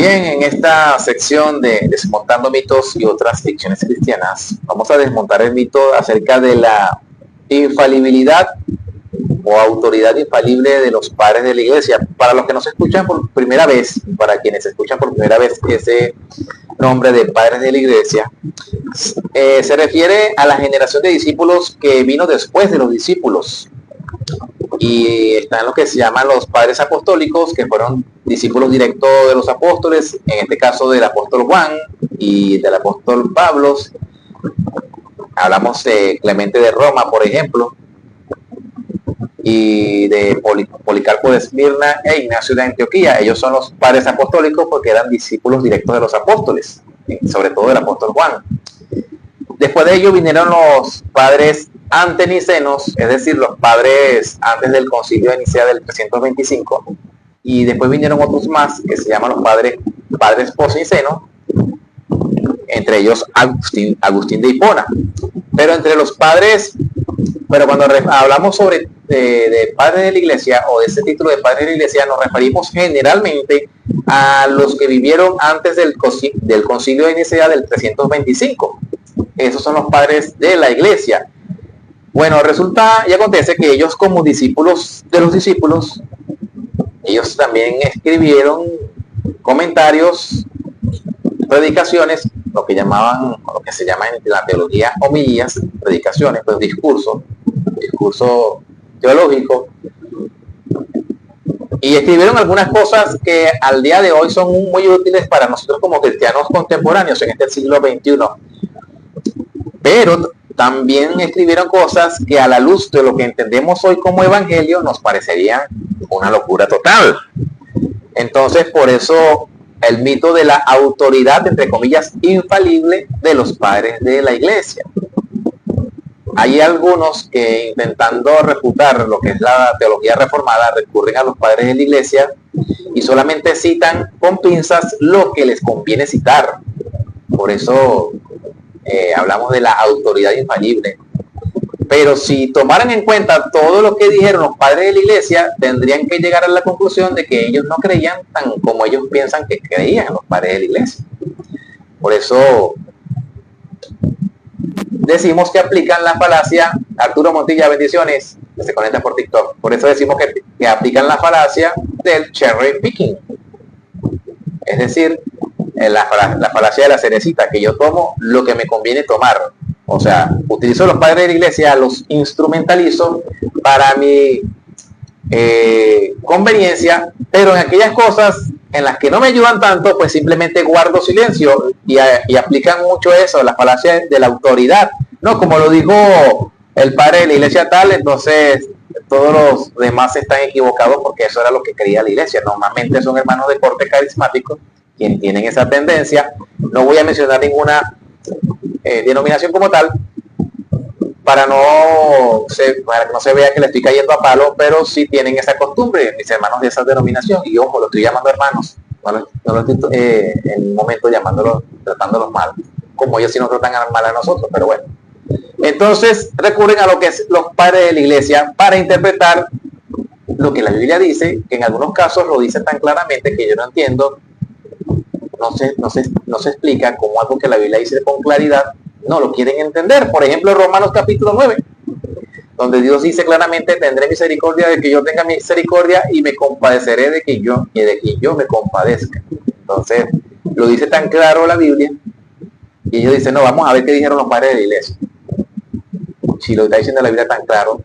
Bien, en esta sección de Desmontando mitos y otras ficciones cristianas, vamos a desmontar el mito acerca de la infalibilidad o autoridad infalible de los padres de la iglesia. Para los que nos escuchan por primera vez, para quienes escuchan por primera vez ese nombre de padres de la iglesia, se refiere a la generación de discípulos que vino después de los discípulos. Y están los que se llaman los padres apostólicos, que fueron discípulos directos de los apóstoles, en este caso del apóstol Juan y del apóstol Pablo. Hablamos de Clemente de Roma, por ejemplo, y de Policarpo de Esmirna e Ignacio de Antioquía. Ellos son los padres apostólicos porque eran discípulos directos de los apóstoles, sobre todo del apóstol Juan. Después de ellos vinieron los padres antenicenos, es decir, los padres antes del concilio de Nicea del 325, y después vinieron otros más que se llaman los padres posnicenos, entre ellos Agustín de Hipona. Pero entre los padres, pero cuando hablamos sobre de padres de la iglesia o de ese título de padres de la iglesia, nos referimos generalmente a los que vivieron antes del concilio de Nicea del 325. Esos son los padres de la iglesia. Bueno, resulta y acontece que ellos, como discípulos de los discípulos, ellos también escribieron comentarios, predicaciones, lo que se llama en la teología homilías, predicaciones, pues discurso teológico, y escribieron algunas cosas que al día de hoy son muy útiles para nosotros como cristianos contemporáneos en este siglo XXI. Pero también escribieron cosas que a la luz de lo que entendemos hoy como evangelio nos parecerían una locura total. Entonces, por eso el mito de la autoridad, entre comillas, infalible de los padres de la iglesia. Hay algunos que, intentando refutar lo que es la teología reformada, recurren a los padres de la iglesia y solamente citan con pinzas lo que les conviene citar. Por eso hablamos de la autoridad infalible. Pero si tomaran en cuenta todo lo que dijeron los padres de la iglesia, tendrían que llegar a la conclusión de que ellos no creían tan como ellos piensan que creían los padres de la iglesia. Por eso decimos que aplican la falacia. Arturo Montilla, bendiciones, que se conecta por TikTok. Por eso decimos que aplican la falacia del cherry picking. Es decir, la falacia de la cerecita, que yo tomo lo que me conviene tomar. O sea, utilizo los padres de la iglesia, los instrumentalizo para mi conveniencia, pero en aquellas cosas en las que no me ayudan tanto, pues simplemente guardo silencio y aplican mucho eso, la falacia de la autoridad, ¿no? Como lo dijo el padre de la iglesia tal, entonces todos los demás están equivocados porque eso era lo que creía la iglesia. Normalmente son hermanos de corte carismático quienes tienen esa tendencia. No voy a mencionar ninguna denominación como tal para que no se vea que le estoy cayendo a palo, pero sí tienen esa costumbre mis hermanos de esa denominación. Y ojo, lo estoy llamando hermanos, no lo estoy en un momento tratándolos mal, como ellos sí nos tratan mal a nosotros, pero bueno. Entonces recurren a lo que es los padres de la iglesia para interpretar lo que la Biblia dice, que en algunos casos lo dice tan claramente que yo no entiendo. No se explica como algo que la Biblia dice con claridad, no lo quieren entender. Por ejemplo, Romanos capítulo 9, donde Dios dice claramente: tendré misericordia de que yo tenga misericordia y me compadeceré de que yo me compadezca. Entonces, lo dice tan claro la Biblia, y ellos dicen: no, vamos a ver qué dijeron los padres de la iglesia. Si lo está diciendo la Biblia tan claro,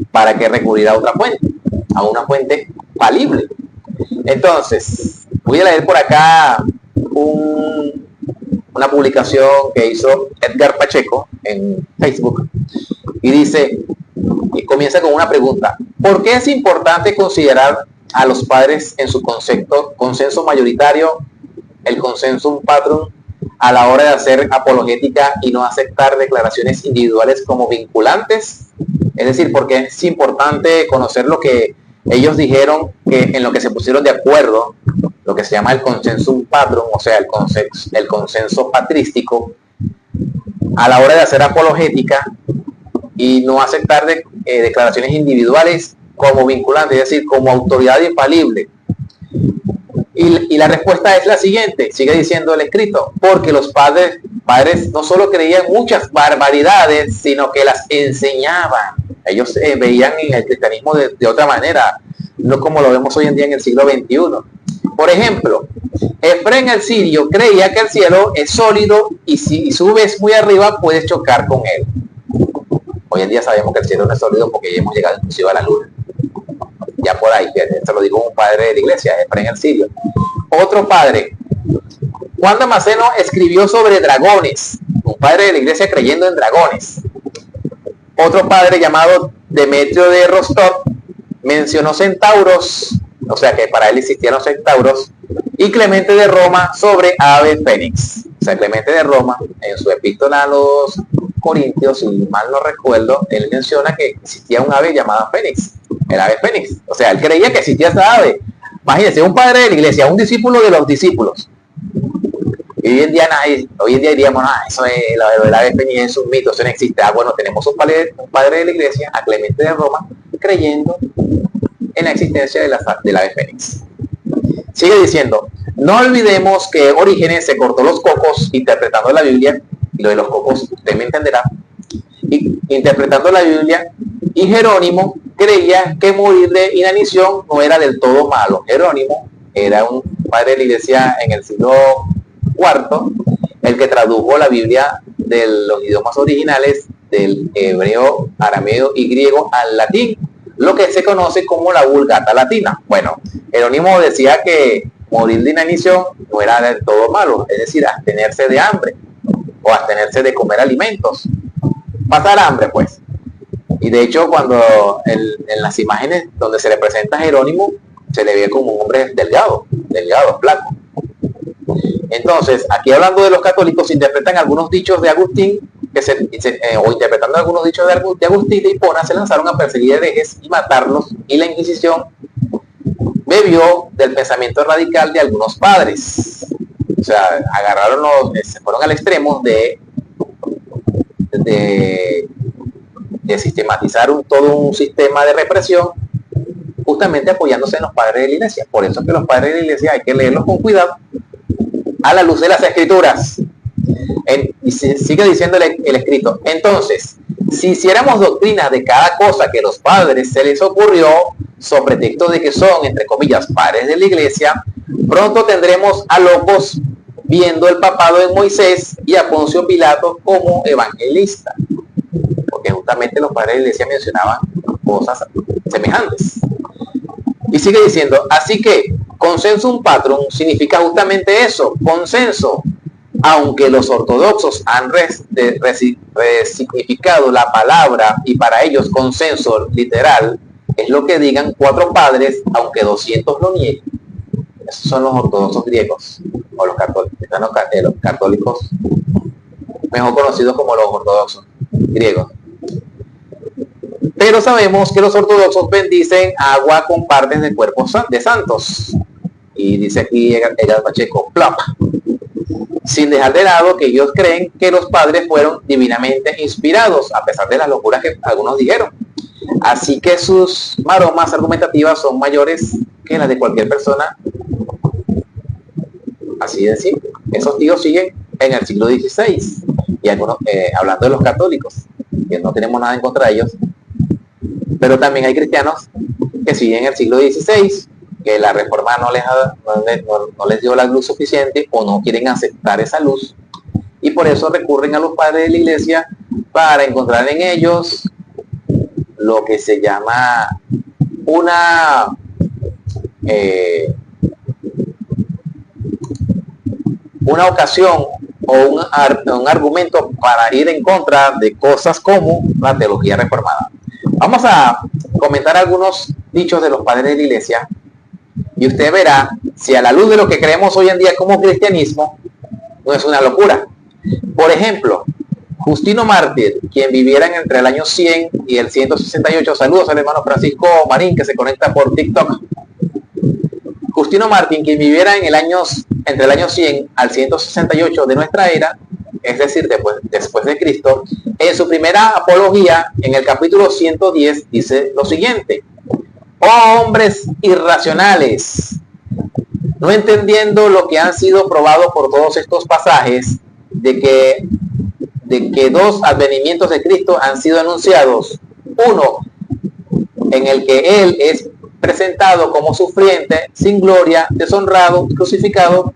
¿para qué recurrir a otra fuente? A una fuente falible. Entonces, voy a leer por acá una publicación que hizo Edgar Pacheco en Facebook y dice, y comienza con una pregunta: ¿por qué es importante considerar a los padres en su consenso mayoritario, el consensum patrum, a la hora de hacer apologética y no aceptar declaraciones individuales como vinculantes? Es decir, porque es importante conocer lo que ellos dijeron, que en lo que se pusieron de acuerdo, lo que se llama el consensum patrum, o sea, el consenso patrístico, a la hora de hacer apologética y no aceptar declaraciones individuales como vinculantes, es decir, como autoridad infalible. Y la respuesta es la siguiente, sigue diciendo el escrito, porque los padres no solo creían muchas barbaridades, sino que las enseñaban. Ellos veían en el cristianismo de otra manera, no como lo vemos hoy en día en el siglo XXI. Por ejemplo, Efrén el sirio creía que el cielo es sólido y si subes muy arriba puedes chocar con él. Hoy en día sabemos que el cielo no es sólido porque ya hemos llegado inclusive a la luna. Ya por ahí, esto lo dijo un padre de la iglesia, Efrén el sirio. Otro padre, Juan Damasceno, escribió sobre dragones, un padre de la iglesia creyendo en dragones. Otro padre llamado Demetrio de Rostov mencionó centauros, o sea que para él existían los centauros, y Clemente de Roma sobre ave fénix. O sea, Clemente de Roma, en su epístola a los Corintios, si mal no recuerdo, él menciona que existía un ave llamada fénix, el ave fénix. O sea, él creía que existía esa ave. Imagínense, un padre de la iglesia, un discípulo de los discípulos. Y hoy en día diríamos, eso es, el ave fénix es un mito, eso no existe. Bueno, tenemos un padre de la iglesia, a Clemente de Roma, creyendo en la existencia del ave fénix. Sigue diciendo, no olvidemos que Orígenes se cortó los cocos interpretando la Biblia, y lo de los cocos usted me entenderá, interpretando la Biblia, y Jerónimo creía que morir de inanición no era del todo malo. Jerónimo era un padre de la iglesia en el siglo IV, el que tradujo la Biblia de los idiomas originales del hebreo, arameo y griego al latín, lo que se conoce como la Vulgata latina. Bueno, Jerónimo decía que morir de inanición no era del todo malo, es decir, abstenerse de hambre o abstenerse de comer alimentos, pasar hambre pues. Y de hecho cuando en las imágenes donde se le presenta a Jerónimo, se le ve como un hombre delgado, flaco. Entonces, aquí hablando de los católicos, se interpretan algunos dichos de Agustín, o interpretando algunos dichos de Agustín de Hipona, se lanzaron a perseguir herejes y matarlos, y la Inquisición bebió del pensamiento radical de algunos padres. O sea, se fueron al extremo de sistematizar todo un sistema de represión, justamente apoyándose en los padres de la iglesia. Por eso es que los padres de la iglesia hay que leerlos con cuidado, a la luz de las escrituras. Y sigue diciendo el escrito, entonces, si hiciéramos doctrina de cada cosa que los padres se les ocurrió, sobre pretexto de que son, entre comillas, padres de la iglesia, pronto tendremos a locos viendo el papado en Moisés y a Poncio Pilato como evangelista, porque justamente los padres de la iglesia mencionaban cosas semejantes. Y sigue diciendo, así que consensum patrum significa justamente eso, consenso. Aunque los ortodoxos han resignificado la palabra y para ellos consenso literal es lo que digan 4 padres, aunque 200 lo nieguen. Esos son los ortodoxos griegos, o los católicos, mejor conocidos como los ortodoxos griegos. Pero sabemos que los ortodoxos bendicen agua con partes de cuerpos de santos. Y dice aquí Edgar Pacheco, plop, sin dejar de lado que ellos creen que los padres fueron divinamente inspirados, a pesar de las locuras que algunos dijeron. Así que sus maromas argumentativas son mayores que las de cualquier persona. Así de simple. Esos tíos siguen en el siglo XVI. Y algunos, hablando de los católicos, que no tenemos nada en contra de ellos, pero también hay cristianos que siguen en el siglo XVI, que la reforma no les dio la luz suficiente o no quieren aceptar esa luz, y por eso recurren a los padres de la iglesia para encontrar en ellos lo que se llama una ocasión o un argumento para ir en contra de cosas como la teología reformada. Vamos a comentar algunos dichos de los padres de la iglesia y usted verá si a la luz de lo que creemos hoy en día como cristianismo no es una locura. Por ejemplo, Justino Mártir, quien viviera entre el año 100 y el 168, saludos al hermano Francisco Marín que se conecta por TikTok. Justino Mártir, quien viviera entre el año 100 al 168 de nuestra era, es decir, después de Cristo, en su primera apología, en el capítulo 110, dice lo siguiente: oh hombres irracionales, no entendiendo lo que han sido probados por todos estos pasajes, de que dos advenimientos de Cristo han sido anunciados. Uno, en el que Él es presentado como sufriente, sin gloria, deshonrado, crucificado.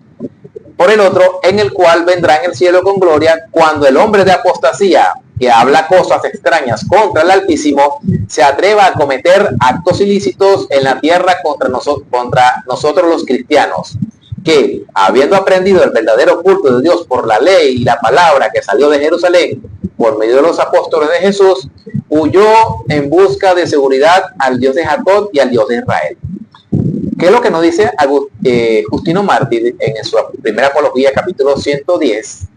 Por el otro, en el cual vendrá en el cielo con gloria, cuando el hombre de apostasía, que habla cosas extrañas contra el Altísimo, se atreva a cometer actos ilícitos en la tierra contra nosotros los cristianos, que, habiendo aprendido el verdadero culto de Dios por la ley y la palabra que salió de Jerusalén por medio de los apóstoles de Jesús, huyó en busca de seguridad al Dios de Jacob y al Dios de Israel. ¿Qué es lo que nos dice Justino Mártir en su primera apología, capítulo 110?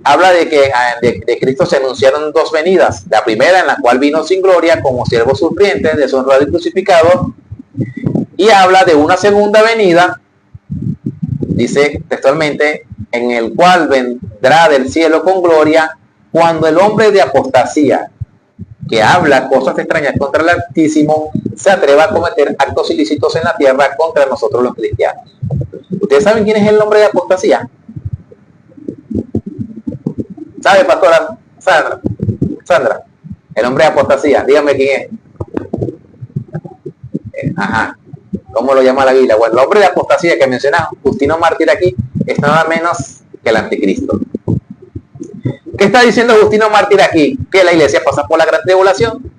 Habla de que de Cristo se anunciaron dos venidas. La primera, en la cual vino sin gloria como siervo sufriente, deshonrado y crucificado. Y habla de una segunda venida, dice textualmente, en el cual vendrá del cielo con gloria, cuando el hombre de apostasía, que habla cosas extrañas contra el Altísimo, se atreva a cometer actos ilícitos en la tierra contra nosotros los cristianos. ¿Ustedes saben quién es el hombre de apostasía? ¿Sabe, pastora Sandra? El hombre de apostasía, dígame quién es. Ajá. ¿Cómo lo llama la Biblia? Bueno, el hombre de apostasía que menciona Justino Mártir aquí es nada menos que el anticristo. ¿Qué está diciendo Justino Mártir aquí? Que la iglesia pasa por la gran tribulación.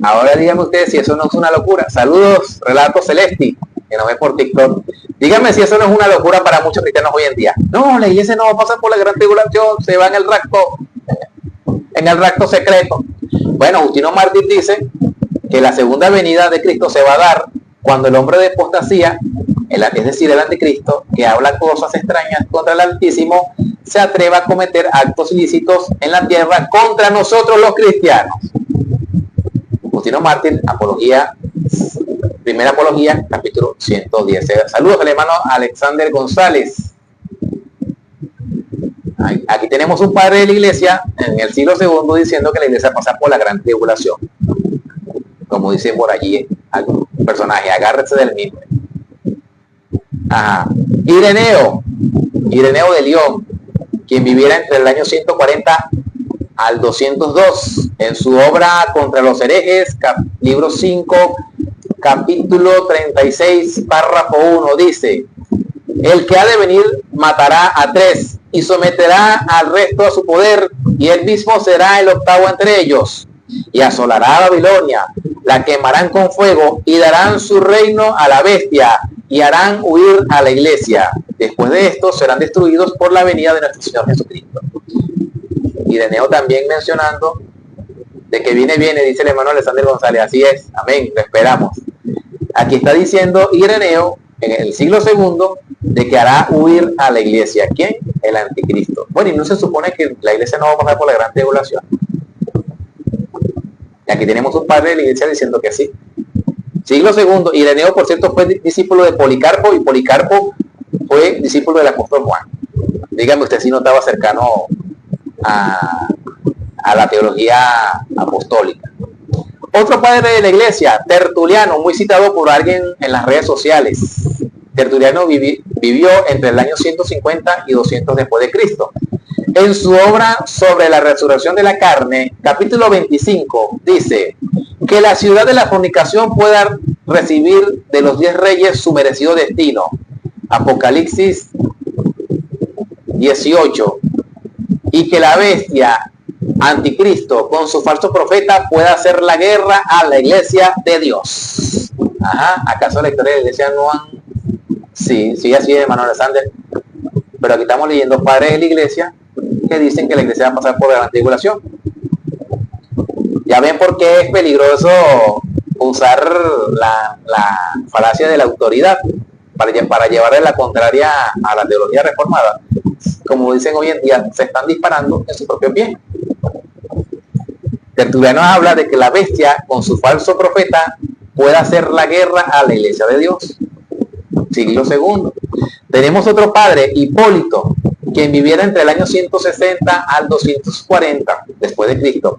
Ahora díganme ustedes si eso no es una locura. Saludos, Relato Celesti, que nos ve por TikTok. Díganme si eso no es una locura para muchos cristianos hoy en día. No, la iglesia no va a pasar por la gran tribulación, se va en el rapto secreto. Bueno, Justino Mártir dice que la segunda venida de Cristo se va a dar cuando el hombre de apostasía, es decir, el anticristo, que habla cosas extrañas contra el Altísimo, se atreva a cometer actos ilícitos en la tierra contra nosotros los cristianos. Justino Mártir, apología, primera apología, capítulo 110. Saludos al hermano Alexander González. Aquí tenemos un padre de la iglesia en el siglo II diciendo que la iglesia pasa por la gran tribulación. Como dice por allí algún personaje, agárrese del mismo. Ajá. Ireneo de León, quien viviera entre el año 140 al 202, en su obra Contra los herejes, libro 5, capítulo 36, párrafo 1, dice: el que ha de venir matará a tres y someterá al resto a su poder, y él mismo será el octavo entre ellos, y asolará a Babilonia, la quemarán con fuego, y darán su reino a la bestia, y harán huir a la iglesia. Después de esto serán destruidos por la venida de nuestro Señor Jesucristo. Ireneo también mencionando de que viene, dice el hermano Alexander González. Así es, amén, lo esperamos. Aquí está diciendo Ireneo en el siglo II de que hará huir a la iglesia. ¿Quién? El anticristo. Bueno, y no se supone que la iglesia no va a pasar por la gran tribulación. Y aquí tenemos un padre de la iglesia diciendo que sí. Siglo II. Ireneo, por cierto, fue discípulo de Policarpo, y Policarpo fue discípulo del apóstol Juan. Dígame usted si no estaba cercano a la teología apostólica. Otro padre de la iglesia, Tertuliano, muy citado por alguien en las redes sociales. Tertuliano vivió entre el año 150 y 200 después de Cristo. En su obra sobre la resurrección de la carne, capítulo 25, dice que la ciudad de la fornicación pueda recibir de los 10 reyes su merecido destino. Apocalipsis 18. Y que la bestia anticristo con su falso profeta pueda hacer la guerra a la iglesia de Dios. Ajá, ¿acaso la historia de la iglesia no han? Sí, así es, hermano Alexander. Pero aquí estamos leyendo padres de la iglesia que dicen que la iglesia va a pasar por la gran tribulación. Ya ven por qué es peligroso usar la falacia de la autoridad para llevarle la contraria a la teología reformada. Como dicen hoy en día, se están disparando en su propio pie. Tertuliano habla de que la bestia con su falso profeta puede hacer la guerra a la iglesia de Dios. Siglo II. Tenemos otro padre, Hipólito, quien viviera entre el año 160 al 240 después de Cristo.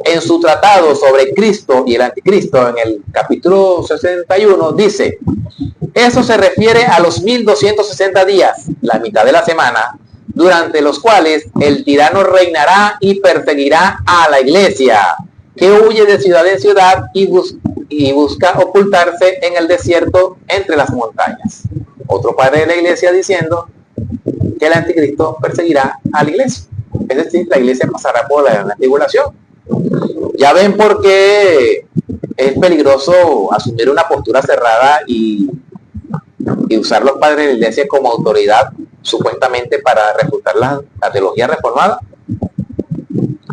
en su tratado sobre Cristo y el anticristo, en el capítulo 61, dice: eso se refiere a los 1260 días, la mitad de la semana, durante los cuales el tirano reinará y perseguirá a la iglesia, que huye de ciudad en ciudad y busca ocultarse en el desierto entre las montañas. Otro padre de la iglesia diciendo que el anticristo perseguirá a la iglesia. Es decir, la iglesia pasará por la gran tribulación. Ya ven por qué es peligroso asumir una postura cerrada y usar los padres de la iglesia como autoridad supuestamente para refutar la teología reformada.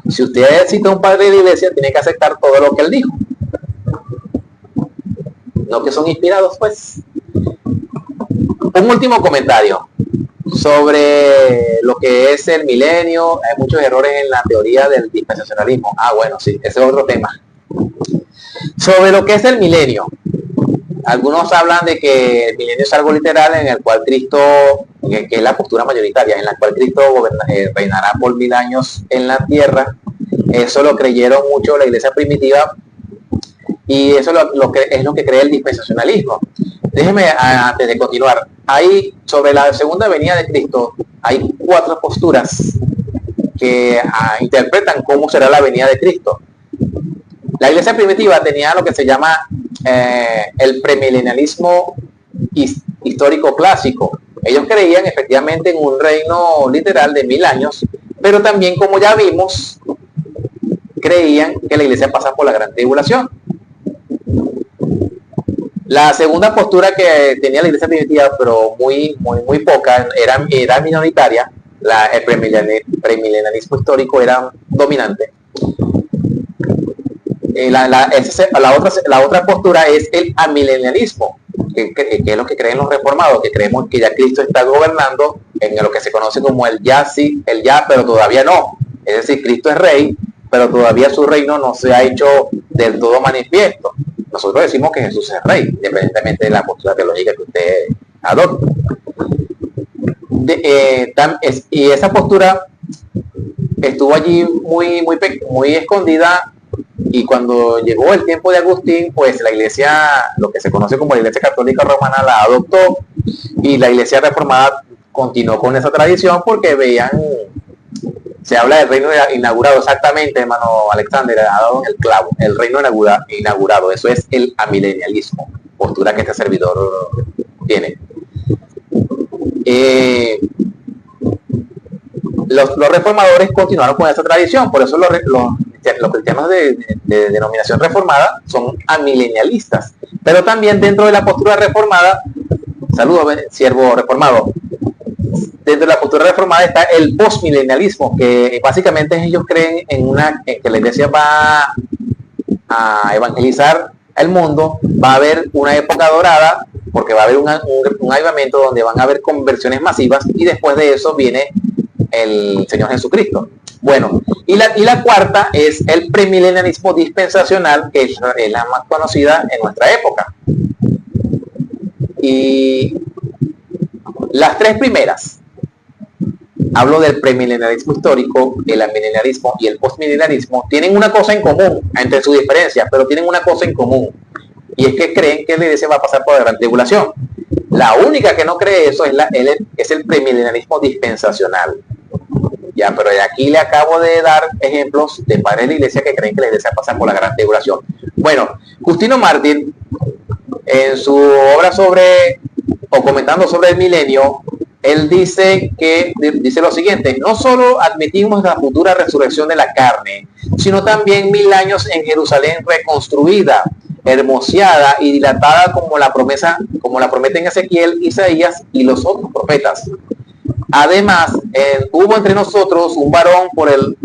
Si usted cita a un padre de la iglesia, tiene que aceptar todo lo que él dijo, no que son inspirados, pues. Un último comentario sobre lo que es el milenio. Hay muchos errores en la teoría del dispensacionalismo. Bueno, sí, ese es otro tema. Sobre lo que es el milenio, algunos hablan de que el milenio es algo literal en el cual Cristo, que es la postura mayoritaria, en la cual Cristo reinará por 1000 años en la tierra. Eso lo creyeron mucho la iglesia primitiva y eso es lo que cree el dispensacionalismo. Déjeme, antes de continuar, sobre la segunda venida de Cristo, hay 4 posturas que interpretan cómo será la venida de Cristo. La iglesia primitiva tenía lo que se llama el premilenialismo histórico clásico. Ellos creían efectivamente en un reino literal de 1000 años, pero también, como ya vimos, creían que la iglesia pasa por la gran tribulación. La segunda postura que tenía la iglesia primitiva, pero muy poca, era minoritaria. El premilenialismo histórico era dominante. La otra postura es el amilenialismo, que es lo que creen los reformados, que creemos que ya Cristo está gobernando en lo que se conoce como el ya, pero todavía no. Es decir, Cristo es rey, pero todavía su reino no se ha hecho del todo manifiesto. Nosotros decimos que Jesús es rey, independientemente de la postura teológica que usted adopte. Y esa postura estuvo allí muy escondida, y cuando llegó el tiempo de Agustín, pues la iglesia, lo que se conoce como la iglesia católica romana, la adoptó, y la iglesia reformada continuó con esa tradición porque veían, se habla del reino inaugurado, exactamente, hermano Alexander, ha dado en el clavo, el reino inaugurado, eso es el amilenialismo, postura que este servidor tiene. Los reformadores continuaron con esa tradición, por eso los cristianos de denominación reformada son amilenialistas, pero también dentro de la postura reformada, saludos, siervo reformado, dentro de la postura reformada está el postmilenialismo, que básicamente ellos creen en que la iglesia va a evangelizar el mundo, va a haber una época dorada, porque va a haber un avivamiento donde van a haber conversiones masivas, y después de eso viene el Señor Jesucristo. Bueno, y la cuarta es el premilenialismo dispensacional, que es la más conocida en nuestra época. Y las 3 primeras, hablo del premilenialismo histórico, el amilenialismo y el postmilenialismo, tienen una cosa en común, entre sus diferencias, pero tienen una cosa en común, y es que creen que la iglesia va a pasar por la gran tribulación. La única que no cree eso es el premilenialismo dispensacional. Ya, pero de aquí le acabo de dar ejemplos de padres de la iglesia que creen que la iglesia pasa por la gran tribulación. Bueno, Justino Mártir, en su obra comentando sobre el milenio, él dice lo siguiente: no solo admitimos la futura resurrección de la carne, sino también 1000 años en Jerusalén reconstruida, hermoseada y dilatada como la prometen Ezequiel, Isaías y los otros profetas. Además, hubo entre nosotros un varón por el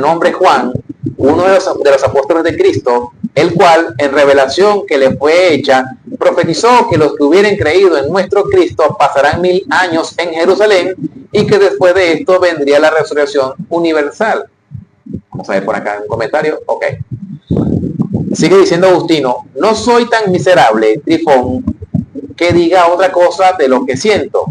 nombre Juan, uno de los apóstoles de Cristo, el cual, en revelación que le fue hecha, profetizó que los que hubieran creído en nuestro Cristo pasarán 1000 años en Jerusalén, y que después de esto vendría la resurrección universal. Vamos a ver por acá un comentario. Ok. Sigue diciendo Agustino: no soy tan miserable, Trifón, que diga otra cosa de lo que siento,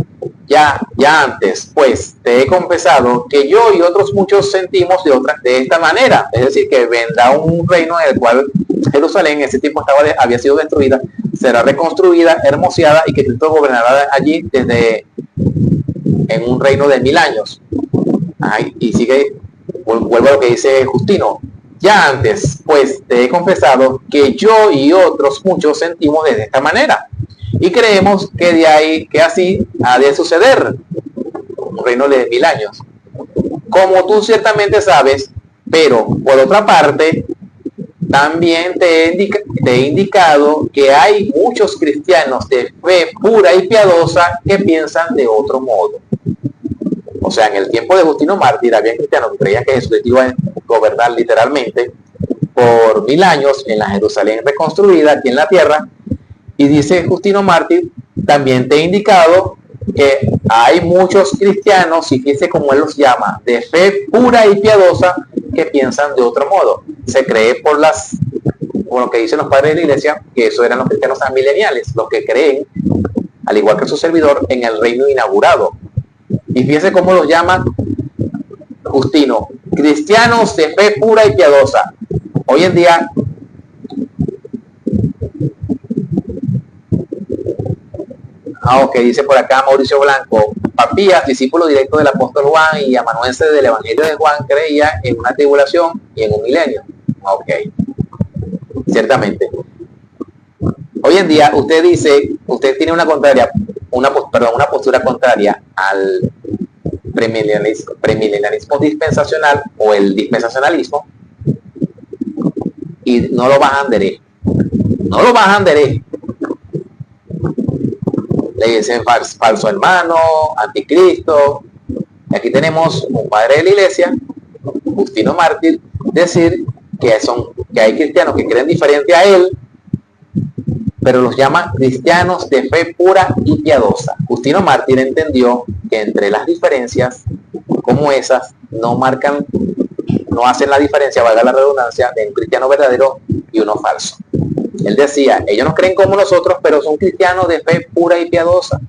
Ya antes, pues, te he confesado que yo y otros muchos sentimos de esta manera. Es decir, que vendrá un reino en el cual Jerusalén en ese tiempo había sido destruida, será reconstruida, hermoseada, y que Cristo gobernará allí desde en un reino de 1000 años. Ay, y sigue, vuelvo a lo que dice Justino. Ya antes, pues, te he confesado que yo y otros muchos sentimos de esta manera. Y creemos que así ha de suceder un reino de 1000 años. Como tú ciertamente sabes, pero por otra parte, también te he indicado que hay muchos cristianos de fe pura y piadosa que piensan de otro modo. O sea, en el tiempo de Justino Mártir había cristianos que creían que Jesús iba a gobernar literalmente por 1000 años en la Jerusalén reconstruida aquí en la tierra. Y dice Justino Mártir, también te he indicado que hay muchos cristianos, y fíjese como él los llama, de fe pura y piadosa, que piensan de otro modo. Se cree por lo que dicen los padres de la iglesia, que eso eran los cristianos amileniales, los que creen, al igual que su servidor, en el reino inaugurado. Y fíjese cómo los llama Justino, cristianos de fe pura y piadosa. Hoy en día, que dice por acá Mauricio Blanco, Papías, discípulo directo del apóstol Juan y amanuense del evangelio de Juan, creía en una tribulación y en un milenio. Ok, ciertamente. Hoy en día usted tiene una postura contraria al premilenialismo dispensacional o el dispensacionalismo, y no lo bajan derecho. Le dicen falso hermano, anticristo. Y aquí tenemos un padre de la iglesia, Justino Mártir, decir que hay cristianos que creen diferente a él, pero los llama cristianos de fe pura y piadosa. Justino Mártir entendió que entre las diferencias como esas no hacen la diferencia, valga la redundancia, de un cristiano verdadero y uno falso. Él decía, ellos no creen como nosotros, pero son cristianos de fe pura y piadosa.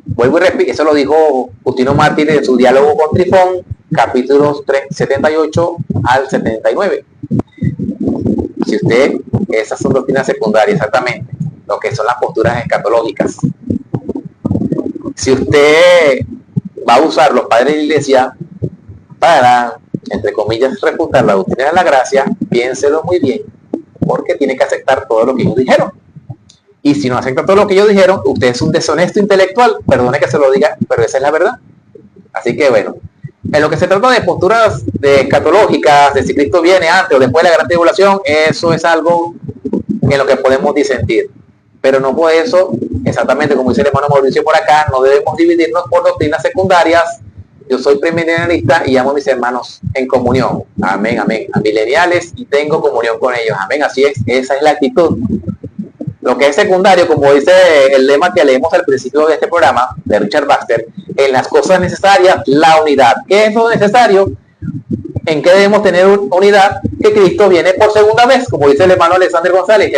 Vuelvo y repito, eso lo dijo Justino Mártir en su diálogo con Trifón, capítulos 78 al 79. Si usted, esas son doctrinas secundarias, exactamente, lo que son las posturas escatológicas. Si usted va a usar los padres de la iglesia para, entre comillas, refutar la doctrina de la gracia, piénselo muy bien, porque tiene que aceptar todo lo que ellos dijeron. Y si no acepta todo lo que ellos dijeron, usted es un deshonesto intelectual, perdone que se lo diga, pero esa es la verdad. Así que bueno, en lo que se trata de posturas escatológicas, de si Cristo viene antes o después de la gran tribulación, eso es algo en lo que podemos disentir. Pero no por eso, exactamente como dice el hermano Mauricio por acá, no debemos dividirnos por doctrinas secundarias. Yo soy premilenialista y amo a mis hermanos en comunión. Amén, amén. A mileniales, y tengo comunión con ellos. Amén, así es. Esa es la actitud. Lo que es secundario, como dice el lema que leemos al principio de este programa, de Richard Baxter, en las cosas necesarias, la unidad. ¿Qué es lo necesario? ¿En qué debemos tener unidad? Que Cristo viene por segunda vez, como dice el hermano Alexander González.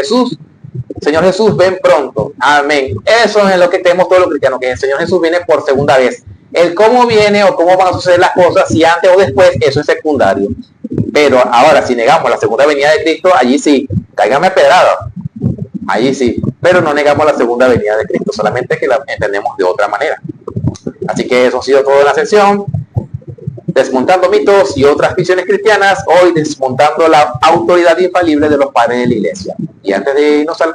Señor Jesús, ven pronto. Amén. Eso es lo que tenemos todos los cristianos, que el Señor Jesús viene por segunda vez. El cómo viene o cómo van a suceder las cosas, si antes o después, eso es secundario. Pero ahora, si negamos la segunda venida de Cristo, allí sí, cáigame pedrada. Allí sí, pero no negamos la segunda venida de Cristo, solamente que la entendemos de otra manera. Así que eso ha sido todo en la sección Desmontando mitos y otras visiones cristianas, hoy desmontando la autoridad infalible de los padres de la iglesia. Y antes de irnos al